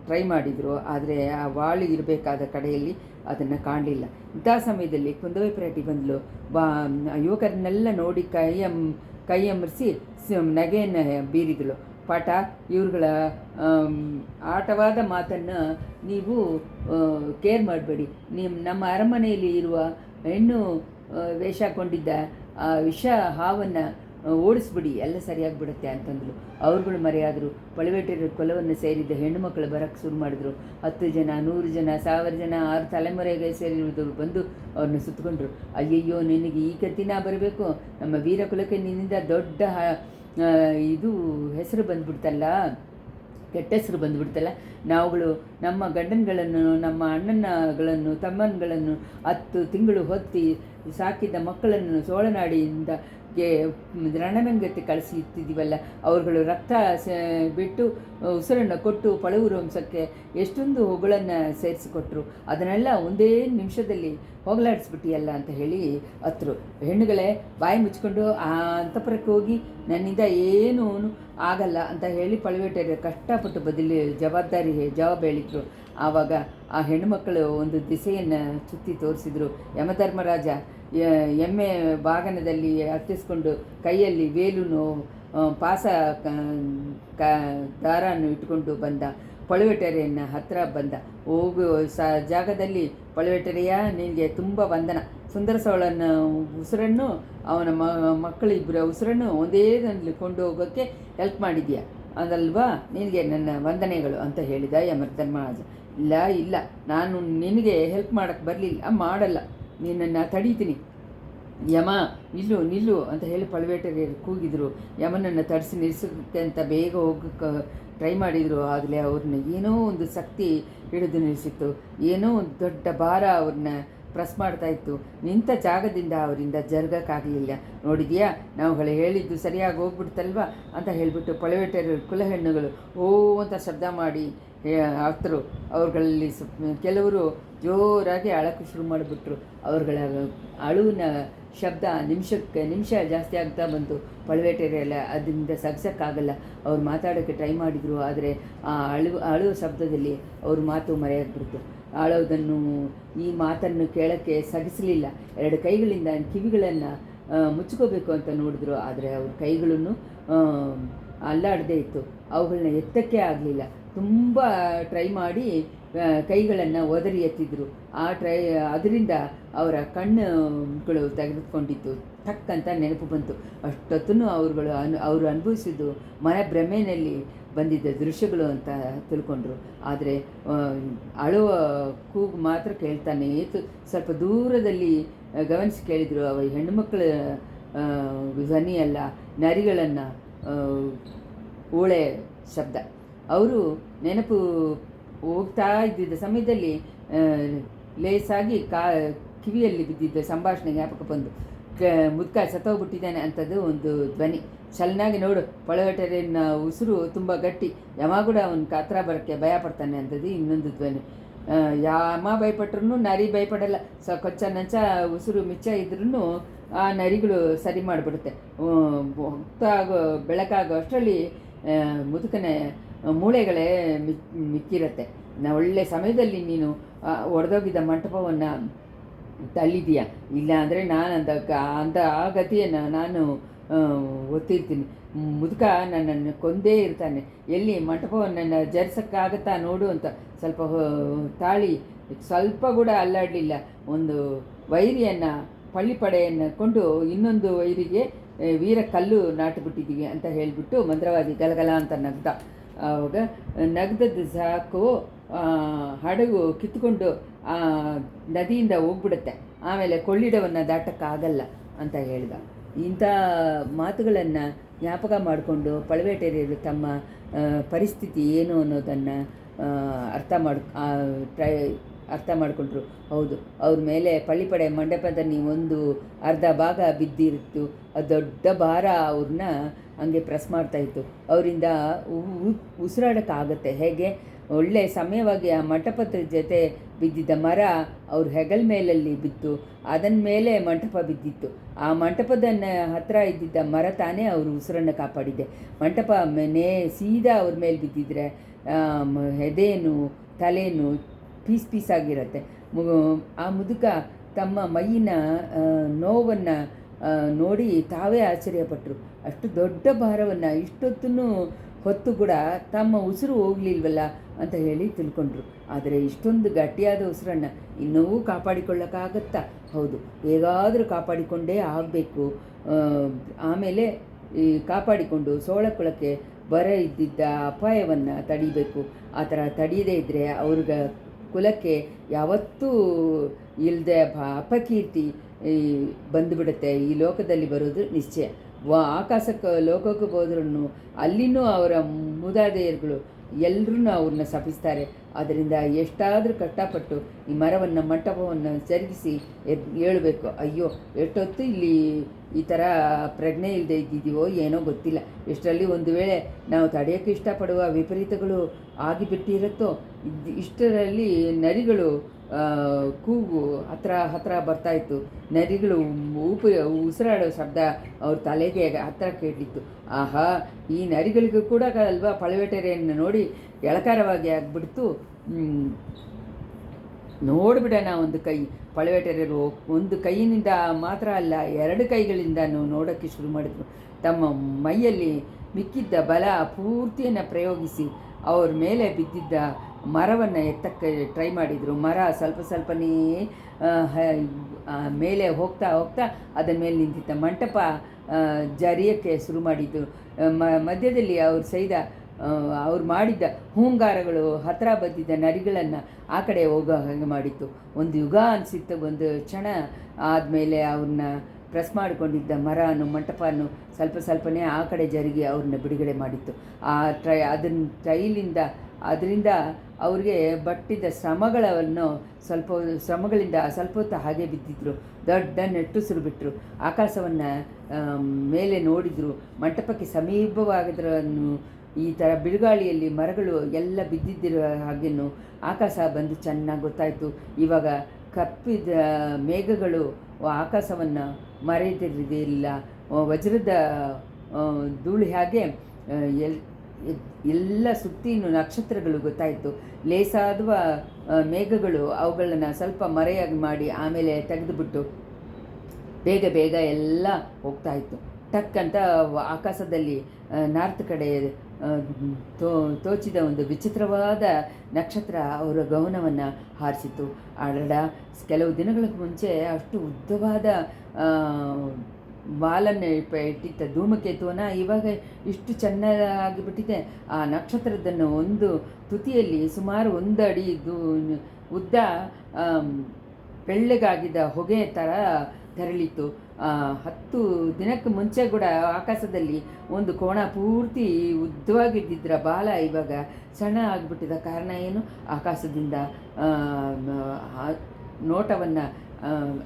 ಟ್ರೈ ಮಾಡಿದರು. ಆದರೆ ಆ ವಾಳು ಇರಬೇಕಾದ ಕಡೆಯಲ್ಲಿ ಅದನ್ನು ಕಾಣಲಿಲ್ಲ. ಇಂಥ ಸಮಯದಲ್ಲಿ ಕುಂದವೆ ಪಿರಾಟಿ ಬಂದಳು. ಯುವಕರನ್ನೆಲ್ಲ ನೋಡಿ ಕೈಯಮರಿಸಿ ನಗೆಯನ್ನು ಬೀರಿದಳು. ಪಾಠ, ಇವ್ರುಗಳ ಆಟವಾದ ಮಾತನ್ನು ನೀವು ಕೇರ್ ಮಾಡಬೇಡಿ. ನಮ್ಮ ಅರಮನೆಯಲ್ಲಿ ಇರುವ ಹೆಣ್ಣು ವೇಷ ಹಾಕ್ಕೊಂಡಿದ್ದ ವಿಷ ಹಾವನ್ನು ಓಡಿಸ್ಬಿಡಿ, ಎಲ್ಲ ಸರಿಯಾಗಿಬಿಡುತ್ತೆ ಅಂತಂದರು. ಅವ್ರುಗಳು ಮರೆಯಾದರು. ಪಳುವಟೆಯರ ಕುಲವನ್ನು ಸೇರಿದ್ದ ಹೆಣ್ಣು ಮಕ್ಕಳು ಬರೋಕ್ಕೆ ಶುರು ಮಾಡಿದ್ರು. 10 ಜನ, 100 ಜನ, 1000 ಜನ, 6 ತಲೆಮಾರಿಗೆ ಸೇರಿರುವುದವರು ಬಂದು ಅವ್ರನ್ನ ಸುತ್ತಕೊಂಡ್ರು. ಅಯ್ಯಯ್ಯೋ, ನಿನಗೆ ಈ ಕತ್ತಿನ ಬರಬೇಕು, ನಮ್ಮ ವೀರ ಕುಲಕ್ಕೆ ನಿನ್ನಿಂದ ದೊಡ್ಡ ಇದು ಹೆಸರು ಬಂದ್ಬಿಡ್ತಲ್ಲ, ಕೆಟ್ಟ ಹೆಸರು ಬಂದುಬಿಡ್ತಲ್ಲ. ನಾವುಗಳು ನಮ್ಮ ಗಂಡನಗಳನ್ನು, ನಮ್ಮ ಅಣ್ಣನಗಳನ್ನು, ತಮ್ಮನಗಳನ್ನು 10 ತಿಂಗಳು ಹೊತ್ತಿ ಸಾಕಿದ್ದ ಮಕ್ಕಳನ್ನು ಸೋಳನಾಡಿಯಿಂದ ರಣರಂಗಕ್ಕೆ ಕಳಿಸಿತ್ತಿದ್ದೀವಲ್ಲ, ಅವ್ರುಗಳು ರಕ್ತ ಬಿಟ್ಟು ಉಸಿರನ್ನು ಕೊಟ್ಟು ಪಳುವೂರು ವಂಶಕ್ಕೆ ಎಷ್ಟೊಂದು ಹೊಗಳನ್ನು ಸೇರಿಸಿಕೊಟ್ರು. ಅದನ್ನೆಲ್ಲ ಒಂದೇ ನಿಮಿಷದಲ್ಲಿ ಹೋಗಲಾಡಿಸ್ಬಿಟ್ಟಿಯಲ್ಲ ಅಂತ ಹೇಳಿ ಹತ್ರು. ಹೆಣ್ಣುಗಳೇ, ಬಾಯಿ ಮುಚ್ಕೊಂಡು ಆ ಅಂತಃಪುರಕ್ಕೆ ಹೋಗಿ, ನನ್ನಿಂದ ಏನೂ ಆಗಲ್ಲ ಅಂತ ಹೇಳಿ ಪಳುವಟೆಯರು ಕಷ್ಟಪಟ್ಟು ಜವಾಬ್ ಹೇಳಿದ್ರು. ಆವಾಗ ಆ ಹೆಣ್ಣುಮಕ್ಕಳು ಒಂದು ದಿಸೆಯನ್ನು ಸುತ್ತಿ ತೋರಿಸಿದರು. ಯಮಧರ್ಮರಾಜ ಎಮ್ಮೆ ಬಾಗನದಲ್ಲಿ ಹತ್ತಿಸ್ಕೊಂಡು ಕೈಯಲ್ಲಿ ವೇಲುನು ಪಾಸ ದಾರನ್ನು ಇಟ್ಕೊಂಡು ಬಂದ. ಪಳುವಟೆಯರನ್ನ ಹತ್ತಿರ ಬಂದ. ಹೋಗು ಜಾಗದಲ್ಲಿ ಪಳುವಟೆರೆಯ, ನಿನಗೆ ತುಂಬ ವಂದನ. ಸುಂದರ ಸೋಳನ ಉಸಿರನ್ನು ಅವನ ಮಕ್ಕಳಿಬ್ಬರ ಉಸಿರನ್ನು ಒಂದೇ ದಲ್ಲಿ ಕೊಂಡು ಹೋಗೋಕ್ಕೆ ಹೆಲ್ಪ್ ಮಾಡಿದ್ಯಾ ಅದಲ್ವಾ, ನಿನಗೆ ನನ್ನ ವಂದನೆಗಳು ಅಂತ ಹೇಳಿದ ಯಮಧರ್ಮರಾಜ. ಇಲ್ಲ, ನಾನು ನಿನಗೆ ಹೆಲ್ಪ್ ಮಾಡೋಕ್ಕೆ ಬರಲಿಲ್ಲ, ಮಾಡಲ್ಲ, ನಿನ್ನನ್ನು ತಡೀತೀನಿ. ಯಮ, ನಿಲ್ಲು ಅಂತ ಹೇಳಿ ಪಳುವಟೆಯರು ಕೂಗಿದ್ರು. ಯಮನನ್ನು ತಡಿಸಿ ನಿಲ್ಲಿಸೋಕ್ಕೆ ಅಂತ ಬೇಗ ಹೋಗೋಕ್ಕೆ ಟ್ರೈ ಮಾಡಿದರು. ಆಗಲೇ ಅವ್ರನ್ನ ಏನೋ ಒಂದು ಶಕ್ತಿ ಹಿಡಿದು ನಿಲ್ಲಿಸಿತ್ತು. ಏನೋ ಒಂದು ದೊಡ್ಡ ಭಾರ ಅವ್ರನ್ನ ಪ್ರೆಸ್ ಮಾಡ್ತಾಯಿತ್ತು. ನಿಂತ ಜಾಗದಿಂದ ಅವರಿಂದ ಜರುಗಕ್ಕಾಗಲಿಲ್ಲ. ನೋಡಿದೆಯಾ, ನಾವುಗಳು ಹೇಳಿದ್ದು ಸರಿಯಾಗಿ ಹೋಗ್ಬಿಡ್ತಲ್ವ ಅಂತ ಹೇಳಿಬಿಟ್ಟು ಪಳುವಟೆಯರು ಕುಲಹೆಣ್ಣುಗಳು ಓ ಅಂತ ಶಬ್ದ ಮಾಡಿ ಹತ್ತರು. ಅವ್ರುಗಳಲ್ಲಿ ಕೆಲವರು ಜೋರಾಗಿ ಅಳಕ್ಕೆ ಶುರು ಮಾಡಿಬಿಟ್ರು. ಅವ್ರುಗಳ ಅಳುವಿನ ಶಬ್ದ ನಿಮಿಷ ಜಾಸ್ತಿ ಆಗ್ತಾ ಬಂತು. ಪಳುವಟೆಯರೆಲ್ಲ ಅದರಿಂದ ಸಗ್ಸೋಕ್ಕಾಗಲ್ಲ. ಅವ್ರು ಮಾತಾಡೋಕ್ಕೆ ಟ್ರೈ ಮಾಡಿದರು. ಆದರೆ ಆ ಅಳುವ ಶಬ್ದದಲ್ಲಿ ಅವ್ರ ಮಾತು ಮರೆಯಾಗ್ಬಿಡ್ತು. ಈ ಮಾತನ್ನು ಕೇಳೋಕ್ಕೆ ಸಗಿಸಲಿಲ್ಲ. 2 ಕೈಗಳಿಂದ ಕಿವಿಗಳನ್ನು ಮುಚ್ಕೋಬೇಕು ಅಂತ ನೋಡಿದ್ರು. ಆದರೆ ಅವ್ರ ಕೈಗಳನ್ನು ಅಲ್ಲಾಡದೇ ಇತ್ತು. ಅವುಗಳನ್ನ ಎತ್ತಕ್ಕೆ ಆಗಲಿಲ್ಲ. ತುಂಬ ಟ್ರೈ ಮಾಡಿ ಕೈಗಳನ್ನು ಒದರಿ ಎತ್ತಿದ್ರು. ಅದರಿಂದ ಅವರ ಕಣ್ಣುಗಳು ತೆಗೆದುಕೊಂಡಿತ್ತು. ಟಕ್ ಅಂತ ನೆನಪು ಬಂತು. ಅಷ್ಟೊತ್ತೂ ಅವರು ಅನುಭವಿಸಿದ್ದು ಮನಭ್ರಮೆಯಲ್ಲಿ ಬಂದಿದ್ದ ದೃಶ್ಯಗಳು ಅಂತ ತಿಳ್ಕೊಂಡ್ರು. ಆದರೆ ಅಳುವ ಕೂಗು ಮಾತ್ರ ಕೇಳ್ತಾನೆ ಇತ್ತು. ಸ್ವಲ್ಪ ದೂರದಲ್ಲಿ ಗಮನಿಸಿ ಕೇಳಿದರು. ಅವ ಹೆಣ್ಣುಮಕ್ಕಳ ಧ್ವನಿಯಲ್ಲ, ನರಿಗಳನ್ನು ಓಳೆ ಶಬ್ದ. ಅವರು ನೆನಪು ಹೋಗ್ತಾ ಇದ್ದಿದ್ದ ಸಮಯದಲ್ಲಿ ಲೇಸಾಗಿ ಕಿವಿಯಲ್ಲಿ ಬಿದ್ದಿದ್ದ ಸಂಭಾಷಣೆ ಜ್ಞಾಪಕ ಬಂದು, ಮುದ್ಕ ಸತ್ತೋಗ್ಬಿಟ್ಟಿದ್ದಾನೆ ಅಂಥದ್ದು ಒಂದು ಧ್ವನಿ. ಚೆನ್ನಾಗಿ ನೋಡು, ಪಳವಟರಿನ ಉಸಿರು ತುಂಬ ಗಟ್ಟಿ, ಯಮ ಕೂಡ ಅವನ ಹತ್ರ ಬರೋಕ್ಕೆ ಭಯಪಡ್ತಾನೆ ಅಂಥದ್ದು ಇನ್ನೊಂದು ಧ್ವನಿ. ಯಮ ಭಯಪಟ್ರೂ ನರಿ ಭಯಪಡಲ್ಲ. ಕೊಚ್ಚ ನಂಚ ಉಸಿರು ಮಿಚ್ಚ ಇದ್ರೂ ಆ ನರಿಗಳು ಸರಿ ಮಾಡಿಬಿಡುತ್ತೆ. ಬೆಳಕಾಗೋ ಅಷ್ಟರಲ್ಲಿ ಮುದುಕನ ಮೂಳೆಗಳೇ ಮಿಕ್ಕಿರುತ್ತೆ. ಒಳ್ಳೆ ಸಮಯದಲ್ಲಿ ನೀನು ಒಡೆದೋಗಿದ್ದ ಮಂಟಪವನ್ನು ತಳ್ಳಿದೀಯ. ಇಲ್ಲ ಅಂದರೆ ನಾನು ಆ ಗತಿಯನ್ನು ನಾನು ಒತ್ತಿರ್ತೀನಿ. ಮುದುಕ ನನ್ನನ್ನು ಕೊಂದೇ ಇರ್ತಾನೆ. ಎಲ್ಲಿ ಮಂಟಪವನ್ನು ಜರ್ಸೋಕ್ಕಾಗತ್ತಾ ನೋಡು ಅಂತ ಸ್ವಲ್ಪ ತಾಳಿ ಸ್ವಲ್ಪ ಕೂಡ ಅಲ್ಲಾಡಲಿಲ್ಲ. ಒಂದು ವೈರಿಯನ್ನು ಪಡೆಯನ್ನು ಕೊಂಡು ಇನ್ನೊಂದು ವೈರಿಗೆ ವೀರ ಕಲ್ಲು ನಾಟಿಬಿಟ್ಟಿದ್ದೀವಿ ಅಂತ ಹೇಳಿಬಿಟ್ಟು ಮಂತ್ರವಾದಿ ಗಲಗಲ ಅಂತ ನಗ್ದ. ಆವಾಗ ನಗ್ದದ್ದು ಸಾಕು, ಹಡಗು ಕಿತ್ಕೊಂಡು ನದಿಯಿಂದ ಹೋಗ್ಬಿಡುತ್ತೆ, ಆಮೇಲೆ ಕೊಳ್ಳಿಡವನ್ನು ದಾಟಕ್ಕಾಗಲ್ಲ ಅಂತ ಹೇಳ್ದ. ಇಂಥ ಮಾತುಗಳನ್ನು ಜ್ಞಾಪಕ ಮಾಡಿಕೊಂಡು ಪಳವೇಟೆಯರು ತಮ್ಮ ಪರಿಸ್ಥಿತಿ ಏನು ಅನ್ನೋದನ್ನು ಅರ್ಥ ಮಾಡಿಕೊಂಡ್ರು. ಹೌದು, ಅವ್ರ ಮೇಲೆ ಪಳ್ಳಿಪಡೆ ಮಂಟಪದಲ್ಲಿ ಒಂದು ಅರ್ಧ ಭಾಗ ಬಿದ್ದಿರುತ್ತು. ಅದು ದೊಡ್ಡ ಭಾರ ಅವ್ರನ್ನ ಹಂಗೆ ಪ್ರೆಸ್ ಮಾಡ್ತಾಯಿತ್ತು. ಅವರಿಂದ ಉಸಿರಾಡೋಕ್ಕಾಗತ್ತೆ ಹೇಗೆ? ಒಳ್ಳೆ ಸಮಯವಾಗಿ ಆ ಮಂಟಪದ ಜೊತೆ ಬಿದ್ದಿದ್ದ ಮರ ಅವ್ರ ಹೆಗಲ ಮೇಲಲ್ಲಿ ಬಿತ್ತು. ಅದನ್ನ ಮೇಲೆ ಮಂಟಪ ಬಿದ್ದಿತ್ತು. ಆ ಮಂಟಪದ ಹತ್ರ ಇದ್ದಿದ್ದ ಮರ ತಾನೇ ಅವ್ರ ಉಸಿರನ್ನು ಕಾಪಾಡಿದೆ. ಮಂಟಪ ಸೀದಾ ಅವ್ರ ಮೇಲೆ ಬಿದ್ದಿದ್ರೆ ಎದೆನು ತಲೆನು ಪೀಸಾಗಿರುತ್ತೆ. ಆ ಮುದುಕ ತಮ್ಮ ಮೈಯಿನ ನೋವನ್ನು ನೋಡಿ ತಾವೇ ಆಶ್ಚರ್ಯಪಟ್ಟರು. ಅಷ್ಟು ದೊಡ್ಡ ಭಾರವನ್ನು ಇಷ್ಟೊತ್ತೂ ಹೊತ್ತು ಕೂಡ ತಮ್ಮ ಉಸಿರು ಹೋಗಲಿಲ್ವಲ್ಲ ಅಂತ ಹೇಳಿ ತಿಳ್ಕೊಂಡ್ರು. ಆದರೆ ಇಷ್ಟೊಂದು ಗಟ್ಟಿಯಾದ ಉಸಿರನ್ನು ಇನ್ನೂ ಕಾಪಾಡಿಕೊಳ್ಳೋಕ್ಕಾಗತ್ತಾ? ಹೌದು, ಹೇಗಾದರೂ ಕಾಪಾಡಿಕೊಂಡೇ ಆಗಬೇಕು. ಆಮೇಲೆ ಕಾಪಾಡಿಕೊಂಡು ಸೋಳಕೊಳಕ್ಕೆ ಬರ ಇದ್ದಿದ್ದ ಅಪಾಯವನ್ನು ತಡಿಬೇಕು. ಆ ಥರ ತಡೆಯದೇ ಇದ್ದರೆ ಅವ್ರಿಗೆ ಕುಲಕ್ಕೆ ಯಾವತ್ತೂ ಇಲ್ಲದೆ ಅಪಕೀರ್ತಿ ಬಂದುಬಿಡುತ್ತೆ. ಈ ಲೋಕದಲ್ಲಿ ಬರೋದು ನಿಶ್ಚಯ. ಲೋಕಕ್ಕೆ ಹೋದ್ರೂ ಅಲ್ಲಿನೂ ಅವರ ಮೂದಾதைಯರುಗಳು ಎಲ್ಲರೂ ಅವ್ರನ್ನ ಶಪಿಸ್ತಾರೆ. ಅದರಿಂದ ಎಷ್ಟಾದರೂ ಕಷ್ಟಪಟ್ಟು ಈ ಮರವನ್ನು ಮಂಟಪವನ್ನು ಜರುಗಿಸಿ ಹೇಳಬೇಕು. ಅಯ್ಯೋ, ಎಷ್ಟೊತ್ತು ಇಲ್ಲಿ ಈ ಥರ ಪ್ರಜ್ಞೆ ಇಲ್ಲದೆ ಇದ್ದಿದ್ದೀವೋ ಏನೋ ಗೊತ್ತಿಲ್ಲ. ಎಷ್ಟರಲ್ಲಿ ಒಂದು ವೇಳೆ ನಾವು ತಡೆಯೋಕ್ಕೆ ಇಷ್ಟಪಡುವ ವಿಪರೀತಗಳು ಆಗಿಬಿಟ್ಟಿರುತ್ತೋ. ಇಷ್ಟರಲ್ಲಿ ನರಿಗಳು ಕೂಗು ಹತ್ರ ಬರ್ತಾಯಿತ್ತು. ನರಿಗಳು ಉಸಿರಾಡೋ ಶಬ್ದ ಅವ್ರ ತಲೆಗೆ ಹತ್ರ ಕೇಳಿತ್ತು. ಆಹಾ, ಈ ನರಿಗಳಿಗೂ ಕೂಡ ಅಲ್ವಾ ಪಳವೇಟೆರೆಯನ್ನು ನೋಡಿ ಎಳಕಾರವಾಗಿ ಆಗಿಬಿಡ್ತು. ನೋಡಿಬಿಡೋಣ ಒಂದು ಕೈ. ಪಳವೇಟೆರೆಯರು ಒಂದು ಕೈಯಿನಿಂದ ಮಾತ್ರ ಅಲ್ಲ, 2 ಕೈಗಳಿಂದನೂ ನೋಡೋಕ್ಕೆ ಶುರು ಮಾಡಿದ್ರು. ತಮ್ಮ ಮೈಯಲ್ಲಿ ಮಿಕ್ಕಿದ್ದ ಬಲ ಪೂರ್ತಿಯನ್ನು ಪ್ರಯೋಗಿಸಿ ಅವ್ರ ಮೇಲೆ ಬಿದ್ದಿದ್ದ ಮರವನ್ನು ಎತ್ತಕ್ಕೆ ಟ್ರೈ ಮಾಡಿದರು. ಮರ ಸ್ವಲ್ಪನೇ ಮೇಲೆ ಹೋಗ್ತಾ ಅದರ ಮೇಲೆ ನಿಂತಿದ್ದ ಮಂಟಪ ಜರಿಯೋಕ್ಕೆ ಶುರು ಮಾಡಿದ್ದು. ಮಧ್ಯದಲ್ಲಿ ಅವ್ರು ಮಾಡಿದ್ದ ಹೂಂಗಾರಗಳು ಹತ್ತಿರ ಬಂದಿದ್ದ ನರಿಗಳನ್ನು ಆ ಕಡೆ ಹೋಗೋ ಹಾಗೆ ಮಾಡಿತ್ತು. ಒಂದು ಯುಗ ಅನಿಸಿತ್ತು. ಒಂದು ಕ್ಷಣ ಆದಮೇಲೆ ಅವ್ರನ್ನ ಪ್ರೆಸ್ ಮಾಡಿಕೊಂಡಿದ್ದ ಮರನು ಮಂಟಪನು ಸ್ವಲ್ಪನೇ ಆ ಕಡೆ ಜರುಗಿ ಅವ್ರನ್ನ ಬಿಡುಗಡೆ ಮಾಡಿತ್ತು. ಅದರಿಂದ ಅವ್ರಿಗೆ ಬಟ್ಟಿದ್ದ ಶ್ರಮಗಳಿಂದ ಸ್ವಲ್ಪ ಹೊತ್ತು ಹಾಗೆ ಬಿದ್ದಿದ್ರು. ದೊಡ್ಡ ನೆಟ್ಟುಸಿರು ಬಿಟ್ಟರು. ಆಕಾಶವನ್ನು ಮೇಲೆ ನೋಡಿದರು. ಮಂಟಪಕ್ಕೆ ಸಮೀಪವಾಗಿದ್ರನ್ನು ಈ ಥರ ಬಿರುಗಾಳಿಯಲ್ಲಿ ಮರಗಳು ಎಲ್ಲ ಬಿದ್ದಿದ್ದಿರೋ ಹಾಗೇನು ಆಕಾಶ ಬಂದು ಚೆನ್ನಾಗಿ ಗೊತ್ತಾಯಿತು. ಇವಾಗ ಕಪ್ಪಿದ ಮೇಘಗಳು ಆಕಾಶವನ್ನು ಮರೆಯದಿರಲಿಲ್ಲ. ವಜ್ರದ ಧೂಳು ಹಾಗೆ ಎಲ್ಲ ಸುತ್ತಿನ ನಕ್ಷತ್ರಗಳು ಗೊತ್ತಾಯಿತು. ಲೇಸಾದ ಮೇಘಗಳು ಅವುಗಳನ್ನು ಸ್ವಲ್ಪ ಮರೆಯಾಗಿ ಮಾಡಿ ಆಮೇಲೆ ತೆಗೆದುಬಿಟ್ಟು ಬೇಗ ಬೇಗ ಎಲ್ಲ ಹೋಗ್ತಾ ಇತ್ತು. ಟಕ್ ಅಂತ ಆಕಾಶದಲ್ಲಿ ನಾರ್ತ್ ಕಡೆ ಆ, ತೋಚಿದ ಒಂದು ವಿಚಿತ್ರವಾದ ನಕ್ಷತ್ರ ಅವರ ಗಮನವನ್ನು ಹಾರಿಸಿತು. ಅಡಡ, ಕೆಲವು ದಿನಗಳ ಮುಂಚೆ ಅಷ್ಟು ಉದ್ದವಾದ ಆ, ವಾಲನ್ನು ಇಟ್ಟಿದ್ದ ಧೂಮಕೇತುವನ ಇವಾಗ ಇಷ್ಟು ಚೆನ್ನಾಗಿಬಿಟ್ಟಿದೆ. ಆ ನಕ್ಷತ್ರದನ್ನು ಒಂದು ತುದಿಯಲ್ಲಿ ಸುಮಾರು 1 ಅಡಿ ಉದ್ದ ಬೆಳ್ಳಗಾಗಿದ್ದ ಹೊಗೆ ಥರ ತೆರಳಿತ್ತು. 10 ದಿನಕ್ಕೆ ಮುಂಚೆ ಕೂಡ ಆಕಾಶದಲ್ಲಿ ಒಂದು ಕೋಣ ಪೂರ್ತಿ ಉದ್ದವಾಗಿದ್ದಿದ್ರ ಬಾಲ ಇವಾಗ ಸಣ್ಣ ಆಗಿಬಿಟ್ಟಿದ. ಕಾರಣ ಏನು? ಆಕಾಶದಿಂದ ನೋಟವನ್ನು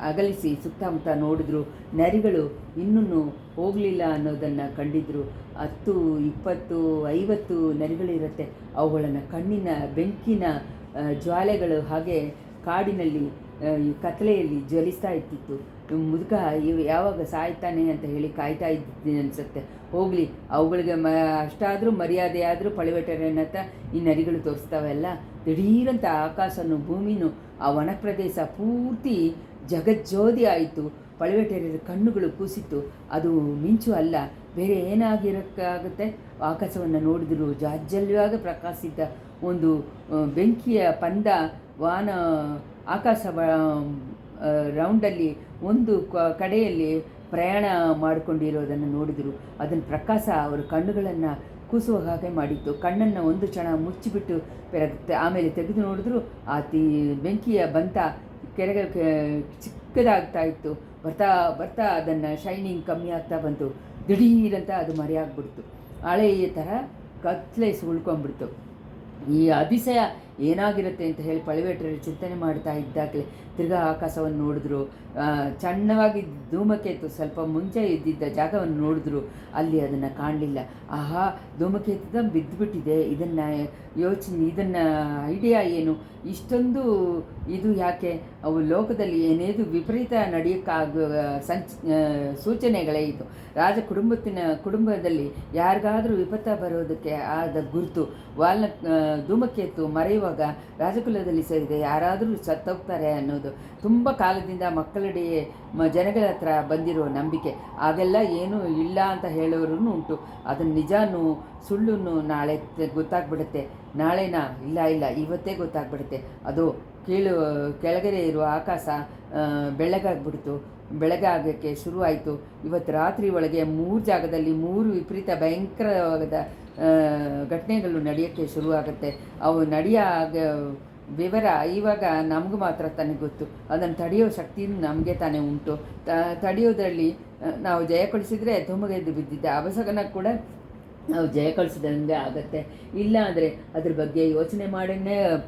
ಅಗಲಿಸಿ ಸುತ್ತಮುತ್ತ ನೋಡಿದ್ರು. ನರಿಗಳು ಇನ್ನೂ ಹೋಗಲಿಲ್ಲ ಅನ್ನೋದನ್ನು ಕಂಡಿದ್ರು. 10, 20, 50 ನರಿಗಳಿರುತ್ತೆ. ಅವುಗಳನ್ನು ಕಣ್ಣಿನ ಬೆಂಕಿನ ಜ್ವಾಲೆಗಳು ಹಾಗೆ ಕಾಡಿನಲ್ಲಿ ಕತ್ತಲೆಯಲ್ಲಿ ಜ್ವಲಿಸ್ತಾ ಇರ್ತಿತ್ತು. ಮುದುಕ ಯಾವಾಗ ಸಾಯ್ತಾನೆ ಅಂತ ಹೇಳಿ ಕಾಯ್ತಾ ಇದ್ದೀನಿ ಅನಿಸುತ್ತೆ. ಹೋಗಲಿ, ಅವುಗಳಿಗೆ ಅಷ್ಟಾದರೂ ಮರ್ಯಾದೆ ಆದರೂ ಪಳವೆಟರನ್ನತ್ತ ಈ ನರಿಗಳು ತೋರಿಸ್ತಾವೆಲ್ಲ. ದಿಢೀರಂತ ಆಕಾಶನೂ ಭೂಮಿನೂ ಆ ವನ ಪ್ರದೇಶ ಪೂರ್ತಿ ಜಗಜ್ಯೋತಿ ಆಯಿತು. ಪಳವೆಟೆರರ ಕಣ್ಣುಗಳು ಕೂಸಿತ್ತು. ಅದು ಮಿಂಚು ಅಲ್ಲ, ಬೇರೆ ಏನಾಗಿರೋಕ್ಕಾಗುತ್ತೆ? ಆಕಾಶವನ್ನು ನೋಡಿದ್ರು ಜಾಜ್ಜಲ್ಯವಾಗಿ ಪ್ರಕಾಶಿಸಿದ್ದ ಒಂದು ಬೆಂಕಿಯ ಪಂದ ವಾನ ಆಕಾಶ ರೌಂಡಲ್ಲಿ ಒಂದು ಕಡೆಯಲ್ಲಿ ಪ್ರಯಾಣ ಮಾಡಿಕೊಂಡಿರೋದನ್ನು ನೋಡಿದರು. ಅದನ್ನು ಪ್ರಕಾಶ ಅವರ ಕಣ್ಣುಗಳನ್ನು ಕೂಸುವ ಹಾಗೆ ಮಾಡಿತ್ತು. ಕಣ್ಣನ್ನು ಒಂದು ಕ್ಷಣ ಮುಚ್ಚಿಬಿಟ್ಟು ಆಮೇಲೆ ತೆಗೆದು ನೋಡಿದ್ರು. ಆ ಬೆಂಕಿಯ ಬಂತ ಕೆರೆಗೆ ಚಿಕ್ಕದಾಗ್ತಾ ಇತ್ತು. ಬರ್ತಾ ಬರ್ತಾ ಅದನ್ನು ಶೈನಿಂಗ್ ಕಮ್ಮಿ ಆಗ್ತಾ ಬಂತು. ದಿಢೀರಂತ ಅದು ಮರೆಯಾಗ್ಬಿಡ್ತು. ಹಳೆಯ ಥರ ಕತ್ಲೆ ಸುಳ್ಕೊಂಡ್ಬಿಡ್ತು. ಈ ಅತಿಶಯ ಏನಾಗಿರುತ್ತೆ ಅಂತ ಹೇಳಿ ಪಳವೆಟರು ಚಿಂತನೆ ಮಾಡ್ತಾ ಇದ್ದಾಗಲೇ ತಿರ್ಗಾ ಆಕಾಶವನ್ನು ನೋಡಿದ್ರು. ಸಣ್ಣವಾಗಿ ಧೂಮಕೇತು ಸ್ವಲ್ಪ ಮುಂಚೆ ಇದ್ದಿದ್ದ ಜಾಗವನ್ನು ನೋಡಿದ್ರು. ಅಲ್ಲಿ ಅದನ್ನು ಕಾಣಲಿಲ್ಲ. ಆಹಾ, ಧೂಮಕೇತುದ ಬಿದ್ದುಬಿಟ್ಟಿದೆ. ಇದನ್ನು ಐಡಿಯಾ ಏನು? ಇಷ್ಟೊಂದು ಇದು ಯಾಕೆ? ಅವು ಲೋಕದಲ್ಲಿ ಏನೇದು ವಿಪರೀತ ನಡೆಯೋಕ್ಕಾಗುವ ಸೂಚನೆಗಳೇ ಇದು. ಕುಟುಂಬದಲ್ಲಿ ಯಾರಿಗಾದರೂ ವಿಪತ್ತ ಬರೋದಕ್ಕೆ ಆದ ಗುರುತು. ಧೂಮಕೇತು ಮರೆಯುವಾಗ ರಾಜಕುಲದಲ್ಲಿ ಸೇರಿದೆ, ಯಾರಾದರೂ ಸತ್ತೋಗ್ತಾರೆ ಅನ್ನೋದು ತುಂಬ ಕಾಲದಿಂದ ಮಕ್ಕಳಿಡೆಯೇ ಜನಗಳ ಹತ್ರ ಬಂದಿರೋ ನಂಬಿಕೆ. ಆಗೆಲ್ಲ ಏನೂ ಇಲ್ಲ ಅಂತ ಹೇಳೋರು ಉಂಟು. ಅದನ್ನು ನಿಜಾನು ಸುಳ್ಳು ನಾಳೆ ಗೊತ್ತಾಗ್ಬಿಡುತ್ತೆ. ನಾಳೆನಾ? ಇಲ್ಲ, ಇವತ್ತೇ ಗೊತ್ತಾಗ್ಬಿಡುತ್ತೆ. ಅದು ಕೆಳಗಡೆ ಇರುವ ಆಕಾಶ ಬೆಳಗಾಗ್ಬಿಡ್ತು. ಬೆಳಗಾಗಕ್ಕೆ ಶುರುವಾಯಿತು. ಇವತ್ತು ರಾತ್ರಿ ಒಳಗೆ 3 ಜಾಗದಲ್ಲಿ 3 ವಿಪರೀತ ಭಯಂಕರವಾದ ಘಟನೆಗಳು ನಡೆಯೋಕ್ಕೆ ಶುರುವಾಗುತ್ತೆ. ಅವು ವಿವರ ಇವಾಗ ನಮಗೂ ಮಾತ್ರ ತಾನೇ ಗೊತ್ತು. ಅದನ್ನು ತಡೆಯೋ ಶಕ್ತಿಯೂ ನಮಗೆ ತಾನೇ ಉಂಟು. ತಡೆಯೋದ್ರಲ್ಲಿ ನಾವು ಜಯ ಕೊಡಿಸಿದರೆ ಧೂಮಗೆದ್ದು ಬಿದ್ದಿದ್ದ ಅಪಸಗನ ಕೂಡ ನಾವು ಜಯ ಕಳಿಸಿದಂಗೆ ಆಗತ್ತೆ. ಇಲ್ಲ ಅಂದರೆ ಅದ್ರ ಬಗ್ಗೆ ಯೋಚನೆ ಮಾಡೇ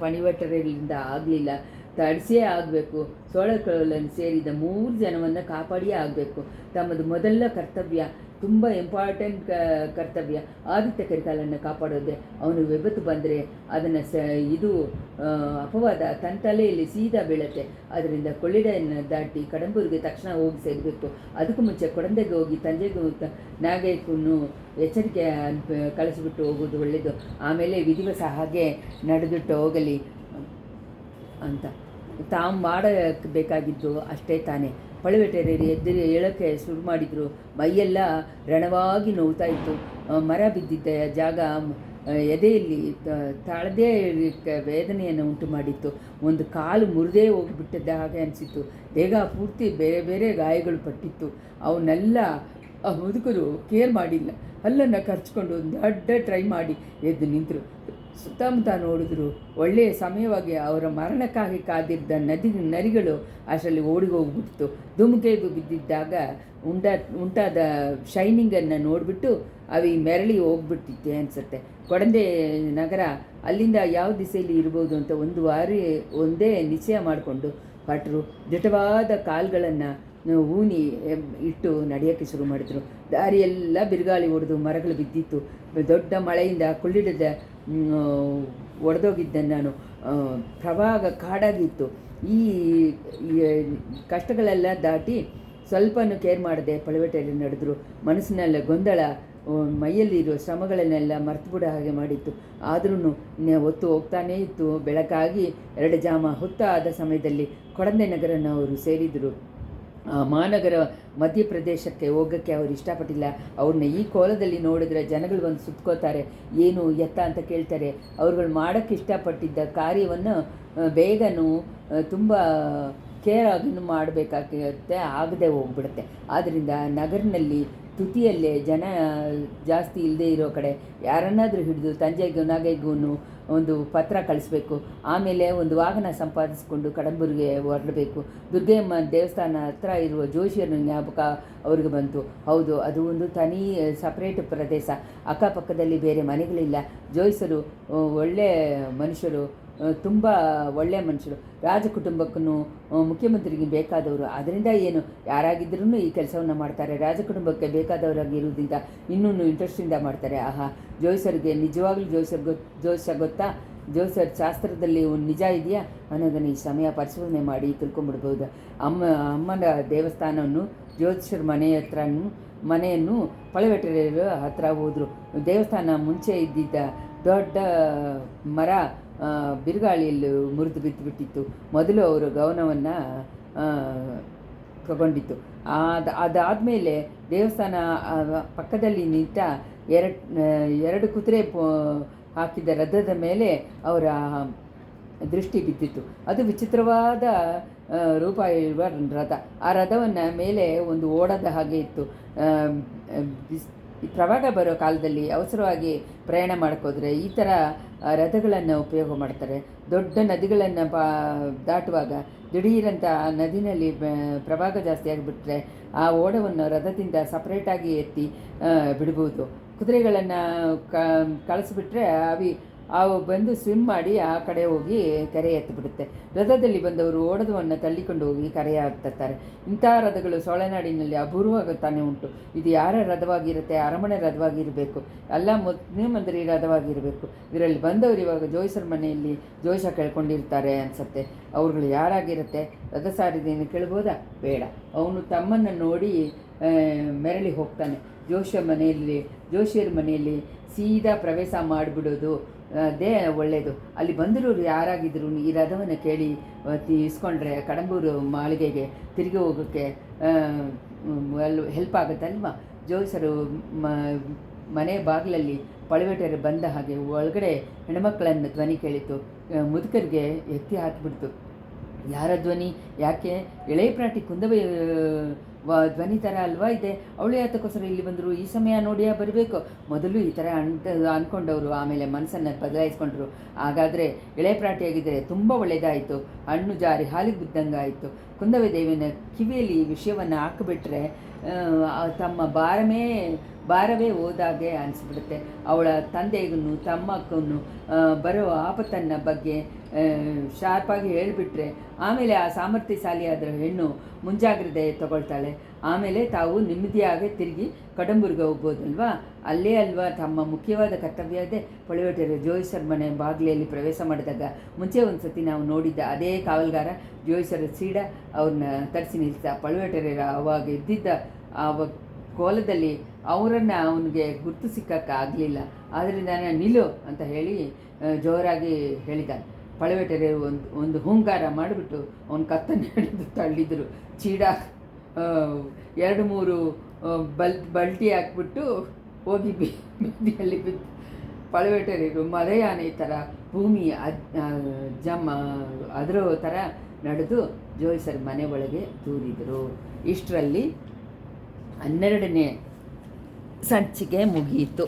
ಪಳವೆಟೆರರಿಂದ ಆಗಲಿಲ್ಲ. ತಡಿಸಿಯೇ ಆಗಬೇಕು. ಸೋಳಕಳನ್ನು ಸೇರಿದ 3 ಜನವನ್ನು ಕಾಪಾಡಿಯೇ ಆಗಬೇಕು. ತಮ್ಮದು ಮೊದಲ ಕರ್ತವ್ಯ, ತುಂಬ ಇಂಪಾರ್ಟೆಂಟ್ ಕರ್ತವ್ಯ. ಆದಿತ್ಯ ಕರಿಕಾಲನ್ನು ಕಾಪಾಡೋದೆ. ಅವನು ವಿಪತ್ತು ಬಂದರೆ ಅದನ್ನು ಅಪವಾದ ತನ್ನ ತಲೆಯಲ್ಲಿ ಸೀದಾ ಬೀಳುತ್ತೆ. ಅದರಿಂದ ಕೊಳ್ಳಿಡೆಯನ್ನು ದಾಟಿ ಕಡಂಬೂರಿಗೆ ತಕ್ಷಣ ಹೋಗಿ ಸೇರಬೇಕು. ಅದಕ್ಕೂ ಮುಂಚೆ ಕೊಡಂದೆಗೆ ಹೋಗಿ ತಂಜೆಗೂ ನಾಗೇಕನ್ನು ಎಚ್ಚರಿಕೆ ಕಳಿಸಿಬಿಟ್ಟು ಹೋಗೋದು ಒಳ್ಳೆಯದು. ಆಮೇಲೆ ವಿಧಿವಸ ಹಾಗೆ ನಡೆದುಟ್ಟು ಹೋಗಲಿ ಅಂತ ತಾವು ಮಾಡಬೇಕಾಗಿದ್ದು ಅಷ್ಟೇ ತಾನೇ. ಪಳವೆಟೆರರು ಹೇಳೋಕ್ಕೆ ಶುರು ಮಾಡಿದರು. ಮೈಯೆಲ್ಲ ರಣವಾಗಿ ನೋವ್ತಾ ಇತ್ತು. ಮರ ಬಿದ್ದಿದ್ದ ಜಾಗ ಎದೆಯಲ್ಲಿ ತಾಳದೇ ವೇದನೆಯನ್ನು ಉಂಟು ಮಾಡಿತ್ತು. ಒಂದು ಕಾಲು ಮುರಿದೇ ಹೋಗಿಬಿಟ್ಟಿದ್ದ ಹಾಗೆ ಅನಿಸಿತ್ತು. ದೇಹ ಪೂರ್ತಿ ಬೇರೆ ಬೇರೆ ಗಾಯಗಳು ಪಟ್ಟಿತ್ತು. ಅವನ್ನೆಲ್ಲ ಮುದುಕರು ಕೇರ್ ಮಾಡಿಲ್ಲ. ಹಲ್ಲನ್ನು ಕರ್ಚ್ಕೊಂಡು ಒಂದು ದೊಡ್ಡ ಟ್ರೈ ಮಾಡಿ ಎದ್ದು ನಿಂತರು. ಸುತ್ತಮುತ್ತ ನೋಡಿದ್ರು. ಒಳ್ಳೆಯ ಸಮಯವಾಗಿ ಅವರ ಮರಣಕ್ಕಾಗಿ ಕಾದಿದ್ದ ನರಿಗಳು ಅಷ್ಟರಲ್ಲಿ ಓಡಿ ಹೋಗ್ಬಿಡ್ತು. ಧೂಮಕೇತು ಬಿದ್ದಿದ್ದಾಗ ಉಂಟಾದ ಶೈನಿಂಗನ್ನು ನೋಡಿಬಿಟ್ಟು ಅವು ಮೆರಳಿ ಹೋಗ್ಬಿಟ್ಟಿತ್ತೆ ಅನಿಸುತ್ತೆ. ಕೊಡಂದೆ ನಗರ ಅಲ್ಲಿಂದ ಯಾವ ದಿಸೆಯಲ್ಲಿ ಇರ್ಬೋದು ಅಂತ ಒಂದೇ ನಿಶ್ಚಯ ಮಾಡಿಕೊಂಡು ಹೊರಟರು. ದಿಟವಾದ ಕಾಲುಗಳನ್ನು ಊನಿ ಇಟ್ಟು ನಡೆಯೋಕ್ಕೆ ಶುರು ಮಾಡಿದ್ರು. ದಾರಿಯೆಲ್ಲ ಬಿರುಗಾಳಿ ಹೊಡೆದು ಮರಗಳು ಬಿದ್ದಿತ್ತು. ದೊಡ್ಡ ಮಳೆಯಿಂದ ಕೊಳ್ಳಿಡದ ಒಡೆದೋಗಿದ್ದನ್ನು ಪ್ರವಾಹ ಕಾಡಾಗಿತ್ತು. ಈ ಕಷ್ಟಗಳೆಲ್ಲ ದಾಟಿ ಸ್ವಲ್ಪನೂ ಕೇರ್ ಮಾಡದೆ ಪಳವೆಟೆರರು ನಡೆದ್ರು. ಮನಸ್ಸಿನೆಲ್ಲ ಗೊಂದಲ, ಮೈಯಲ್ಲಿರೋ ಶ್ರಮಗಳನ್ನೆಲ್ಲ ಮರೆತು ಬಿಡೋ ಹಾಗೆ ಮಾಡಿತ್ತು. ಆದ್ರೂ ಹೊತ್ತು ಹೋಗ್ತಾನೇ ಇತ್ತು. ಬೆಳಕಾಗಿ 2 ಜಾಮ ಹೊತ್ತು ಆದ ಸಮಯದಲ್ಲಿ ಕೊಡಂದೆ ನಗರನ ಅವರು ಸೇರಿದರು. ಮಹಾನಗರ ಮಧ್ಯಪ್ರದೇಶಕ್ಕೆ ಹೋಗೋಕ್ಕೆ ಅವ್ರು ಇಷ್ಟಪಟ್ಟಿಲ್ಲ. ಅವ್ರನ್ನ ಈ ಕೋಲದಲ್ಲಿ ನೋಡಿದ್ರೆ ಜನಗಳು ಬಂದು ಸುತ್ಕೋತಾರೆ, ಏನು ಎತ್ತ ಅಂತ ಕೇಳ್ತಾರೆ. ಅವ್ರುಗಳು ಮಾಡೋಕ್ಕೆ ಇಷ್ಟಪಟ್ಟಿದ್ದ ಕಾರ್ಯವನ್ನು ಬೇಗನೂ ತುಂಬ ಕೇರ್ ಆಗಿನೂ ಮಾಡಬೇಕಾಗುತ್ತೆ, ಆಗದೆ ಹೋಗ್ಬಿಡುತ್ತೆ. ಆದ್ದರಿಂದ ನಗರನಲ್ಲಿ ತುದಿಯಲ್ಲೇ ಜನ ಜಾಸ್ತಿ ಇಲ್ಲದೆ ಇರೋ ಕಡೆ ಯಾರನ್ನಾದರೂ ಹಿಡಿದು ತಂಜೆಗೂ ನಾಗೈಗೂ ಒಂದು ಪತ್ರ ಕಳಿಸ್ಬೇಕು. ಆಮೇಲೆ ಒಂದು ವಾಹನ ಸಂಪಾದಿಸಿಕೊಂಡು ಕಡಂಬೂರಿಗೆ ಹೊರಡಬೇಕು. ದುರ್ಗಮ್ಮ ದೇವಸ್ಥಾನ ಹತ್ರ ಇರುವ ಜೋಶಿಯರ ಜ್ಞಾಪಕ ಅವ್ರಿಗೆ ಬಂತು. ಹೌದು, ಅದು ಒಂದು ತನಿ ಸಪ್ರೇಟ್ ಪ್ರದೇಶ, ಅಕ್ಕಪಕ್ಕದಲ್ಲಿ ಬೇರೆ ಮನೆಗಳಿಲ್ಲ. ಜೋಯಿಸರು ಒಳ್ಳೆ ಮನುಷ್ಯರು, ತುಂಬ ಒಳ್ಳೆಯ ಮನುಷ್ಯರು, ರಾಜ ಕುಟುಂಬಕ್ಕೂ ಮುಖ್ಯಮಂತ್ರಿಗೆ ಬೇಕಾದವರು. ಅದರಿಂದ ಏನು, ಯಾರಾಗಿದ್ದರೂ ಈ ಕೆಲಸವನ್ನು ಮಾಡ್ತಾರೆ. ರಾಜ ಕುಟುಂಬಕ್ಕೆ ಬೇಕಾದವರಾಗಿರುವುದರಿಂದ ಇನ್ನೂ ಇಂಟ್ರೆಸ್ಟಿಂದ ಮಾಡ್ತಾರೆ. ಆಹಾ, ಜೋಯಿಸರಿಗೆ ನಿಜವಾಗ್ಲೂ ಜೋಯಿಸ ಗೊತ್ತಾ, ಜೋಯಿಸರ್ ಶಾಸ್ತ್ರದಲ್ಲಿ ಒಂದು ನಿಜ ಇದೆಯಾ ಅನ್ನೋದನ್ನು ಈ ಸಮಯ ಪರಿಶೋಧನೆ ಮಾಡಿ ತಿಳ್ಕೊಂಬಿಡ್ಬೋದು. ಅಮ್ಮನ ದೇವಸ್ಥಾನವನ್ನು ಜ್ಯೋತಿಷರ ಮನೆಯನ್ನು ಪಳವೆಟೆರೆಯರ ಹತ್ರ ಹೋದರು. ದೇವಸ್ಥಾನ ಮುಂಚೆ ಇದ್ದಿದ್ದ ದೊಡ್ಡ ಮರ ಬಿರುಗಾಳಿಯಲ್ಲಿ ಮುರಿದು ಬಿದ್ದುಬಿಟ್ಟಿತ್ತು. ಮೊದಲು ಅವರು ಗೌನವನ್ನು ತಗೊಂಡಿತ್ತು. ಅದಾದಮೇಲೆ ದೇವಸ್ಥಾನ ಪಕ್ಕದಲ್ಲಿ ನಿಂತ ಎರಡು ಕುದುರೆ ಹಾಕಿದ ರಥದ ಮೇಲೆ ಅವರ ದೃಷ್ಟಿ ಬಿದ್ದಿತ್ತು. ಅದು ವಿಚಿತ್ರವಾದ ರೂಪ ಇರುವ ರಥ. ಆ ರಥವನ್ನು ಮೇಲೆ ಒಂದು ಓಡದ ಹಾಗೆ ಇತ್ತು. ಪ್ರವಾಹ ಬರೋ ಕಾಲದಲ್ಲಿ ಅವಸರವಾಗಿ ಪ್ರಯಾಣ ಮಾಡೋಕ್ಕೋದ್ರೆ ಈ ಥರ ರಥಗಳನ್ನು ಉಪಯೋಗ ಮಾಡ್ತಾರೆ. ದೊಡ್ಡ ನದಿಗಳನ್ನು ದಾಟುವಾಗ ದಿಢೀರಂತ ನದಿನಲ್ಲಿ ಪ್ರವಾಹ ಜಾಸ್ತಿ ಆಗಿಬಿಟ್ರೆ ಆ ಓಡವನ್ನು ರಥದಿಂದ ಸಪ್ರೇಟಾಗಿ ಎತ್ತಿ ಬಿಡ್ಬೋದು. ಕುದುರೆಗಳನ್ನು ಕಳಿಸ್ಬಿಟ್ರೆ ಅವು ಬಂದು ಸ್ವಿಮ್ ಮಾಡಿ ಆ ಕಡೆ ಹೋಗಿ ಕರೆ ಎತ್ತಿಬಿಡುತ್ತೆ. ರಥದಲ್ಲಿ ಬಂದವರು ಓಡದವನ್ನು ತಳ್ಳಿಕೊಂಡು ಹೋಗಿ ಕರೆ ಆಗ್ತಿರ್ತಾರೆ. ಇಂಥ ರಥಗಳು ಸೊಳೆನಾಡಿನಲ್ಲಿ ಅಪೂರ್ವವಾಗಿ ತಾನೇ ಉಂಟು. ಇದು ಯಾರ ರಥವಾಗಿರುತ್ತೆ? ಅರಮನೆ ರಥವಾಗಿರಬೇಕು, ಅಲ್ಲ ಮುಖ್ಯಮಂತ್ರಿ ರಥವಾಗಿರಬೇಕು. ಇದರಲ್ಲಿ ಬಂದವರು ಇವಾಗ ಜೋಯಿಸರ ಮನೆಯಲ್ಲಿ ಜೋಯಿಸ ಕೇಳ್ಕೊಂಡಿರ್ತಾರೆ ಅನಿಸುತ್ತೆ. ಅವ್ರುಗಳು ಯಾರಾಗಿರುತ್ತೆ? ರಥ ಸಾರಿದೇನು ಕೇಳ್ಬೋದಾ? ಬೇಡ. ಅವನು ತಮ್ಮನ್ನು ನೋಡಿ ಮೆರಳಿ ಹೋಗ್ತಾನೆ. ಜೋಶಿಯರ ಮನೆಯಲ್ಲಿ ಸೀದಾ ಪ್ರವೇಶ ಮಾಡಿಬಿಡೋದು ಅದೇ ಒಳ್ಳೆಯದು. ಅಲ್ಲಿ ಬಂದಿರೋರು ಯಾರಾಗಿದ್ದರು ಈ ರಥವನ್ನು ಕೇಳಿ ಇಸ್ಕೊಂಡ್ರೆ ಕಡಂಬೂರು ಮಾಳಿಗೆಗೆ ತಿರುಗಿ ಹೋಗೋಕ್ಕೆ ಹೆಲ್ಪ್ ಆಗುತ್ತಲ್ವ. ಜೋಯಿಸರು ಮನೆ ಬಾಗಿಲಲ್ಲಿ ಪಳವೆಟೆರೆ ಬಂದ ಹಾಗೆ ಒಳಗಡೆ ಹೆಣ್ಮಕ್ಳನ್ನು ಧ್ವನಿ ಕೇಳಿತು. ಮುದುಕರಿಗೆ ಎತ್ತಿ ಹಾಕಿಬಿಡ್ತು. ಯಾರ ಧ್ವನಿ? ಯಾಕೆ? ಎಳೆಯ ಪ್ರಾಟಿ ಕುಂದವ ಧ್ವನಿ ಥರ ಅಲ್ವಾ ಇದೆ. ಅವಳು ಯಾತಕ್ಕೋಸ್ಕರ ಇಲ್ಲಿ ಬಂದರು? ಈ ಸಮಯ ನೋಡಿಯಾ ಬರಬೇಕು? ಮೊದಲು ಈ ಥರ ಅಂದ್ಕೊಂಡವರು ಆಮೇಲೆ ಮನಸ್ಸನ್ನು ಬದಲಾಯಿಸ್ಕೊಂಡ್ರು. ಹಾಗಾದರೆ ಎಳೆ ಪ್ರಾಟಿಯಾಗಿದ್ದರೆ ತುಂಬ ಒಳ್ಳೆಯದಾಯಿತು. ಹಣ್ಣು ಜಾರಿ ಹಾಲಿಗೆ ಬಿದ್ದಂಗೆ ಆಯಿತು. ಕುಂದವೆ ದೇವಿನ ಕಿವಿಯಲ್ಲಿ ಈ ವಿಷಯವನ್ನು ಹಾಕಿಬಿಟ್ರೆ ತಮ್ಮ ಭಾರವೇ ಹೋದಾಗೆ ಅನಿಸ್ಬಿಡುತ್ತೆ. ಅವಳ ತಂದೆಗೂ ತಮ್ಮಕ್ಕೂ ಬರೋ ಆಪತ್ತನ್ನ ಬಗ್ಗೆ ಶಾರ್ಪಾಗಿ ಹೇಳಿಬಿಟ್ರೆ ಆಮೇಲೆ ಆ ಸಾಮರ್ಥ್ಯಶಾಲಿಯಾದ ಹೆಣ್ಣು ಮುಂಜಾಗ್ರತೆ ತಗೊಳ್ತಾಳೆ. ಆಮೇಲೆ ತಾವು ನೆಮ್ಮದಿಯಾಗಿ ತಿರುಗಿ ಕಡಂಬೂರಿಗೆ ಹೋಗ್ಬೋದಲ್ವಾ? ಅಲ್ಲೇ ಅಲ್ವಾ ತಮ್ಮ ಮುಖ್ಯವಾದ ಕರ್ತವ್ಯ ಇದೆ. ಪಳವೆಟೆರೆ ಜೋಯಿಸರ ಮನೆ ಬಾಗಿಲಲ್ಲಿ ಪ್ರವೇಶ ಮಾಡಿದಾಗ ಮುಂಚೆ ಒಂದು ಸತಿ ನಾವು ನೋಡಿದ್ದ ಅದೇ ಕಾವಲ್ಗಾರ ಜೋಯಿಸರ ಸೀಡ ಅವ್ರನ್ನ ತರಿಸಿ ನಿಲ್ಲಿಸಿದ. ಪಳವೆಟೆರೆರ ಅವಾಗ ಇದ್ದಿದ್ದ ಆ ಕೋಲದಲ್ಲಿ ಅವರನ್ನು ಅವನಿಗೆ ಗುರ್ತು ಸಿಕ್ಕೋಕ್ಕಾಗಲಿಲ್ಲ. ಆದ್ದರಿಂದ ನಿಲ್ಲು ಅಂತ ಹೇಳಿ ಜೋರಾಗಿ ಹೇಳಿದ್ದಾನೆ. ಪಳವೆಟೆರೆ ಒಂದು ಹೂಂಗಾರ ಮಾಡಿಬಿಟ್ಟು ಅವನ ಕತ್ತನ್ನು ಹಿಡಿದು ತಳ್ಳಿದ್ರು. ಚೀಡ 2-3 ಬಲ್ಟಿ ಹಾಕ್ಬಿಟ್ಟು ಹೋಗಿ ಬೀದಿಯಲ್ಲಿ ಬಿದ್ದು ಪಳವೆಟೆರೆರು ಮಲೆಯಾನೆ ಥರ ಭೂಮಿ ಅದರ ಥರ ನಡೆದು ಜೋಯಿಸರ ಮನೆ ಒಳಗೆ ದೂರಿದರು. ಇಷ್ಟರಲ್ಲಿ 12ನೇ ಸಂಚಿಕೆ ಮುಗಿಯಿತು.